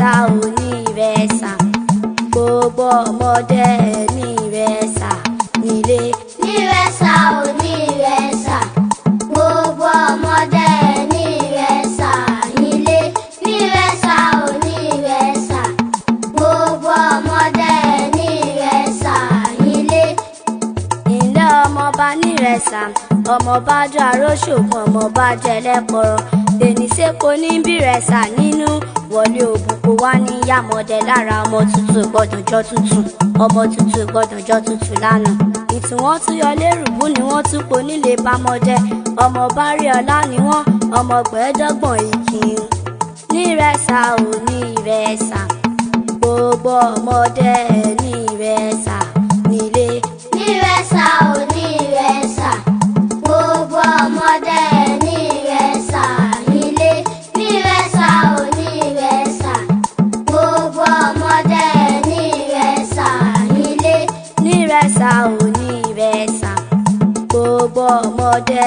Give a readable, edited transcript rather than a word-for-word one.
nírẹ̀sà ò nírẹ̀sà gbogbo ọmọdé nírẹ̀sà nílé. nírẹ̀sà ò nírẹ̀sà gbogbo ọmọdé nírẹ̀sà nílé. nírẹ̀sà ò nírẹ̀sà gbogbo ọmọdé nírẹ̀sà nílé. ilé ọmọọba nírẹ̀sà ọmọọba jọ àróṣògùn ọmọọba jẹ lẹ́pọ̀rọ̀ tẹ̀níṣẹ́kọ ní bírẹ̀sà nínú wọlé òbúkọ wá ní yàmọ̀dẹ lára ọmọ tuntun gbọ́dọ̀ jọ tuntun ọmọ tuntun gbọ́dọ̀ jọ tuntun lánàá ìtì wọ́n tún yọ lérùbú ni wọ́n tún po nílé bámọ́dẹ ọmọ bárí ọlá ni wọ́n ọmọ gbẹ́dọ́gbọ̀n ìkìyìn. nírẹ̀sà ò nírẹ̀sà gbogbo ọmọdé nírẹ̀sà nílé. nírẹ̀sà ò nírẹ̀sà gbogbo ọmọdé nírẹ̀sà nílé. nírẹ̀sà ò nírẹ̀sà gbogbo ọmọdé nírẹ̀sà nílé. nírẹ̀sà ò nírẹ̀sà gbogbo ọmọdé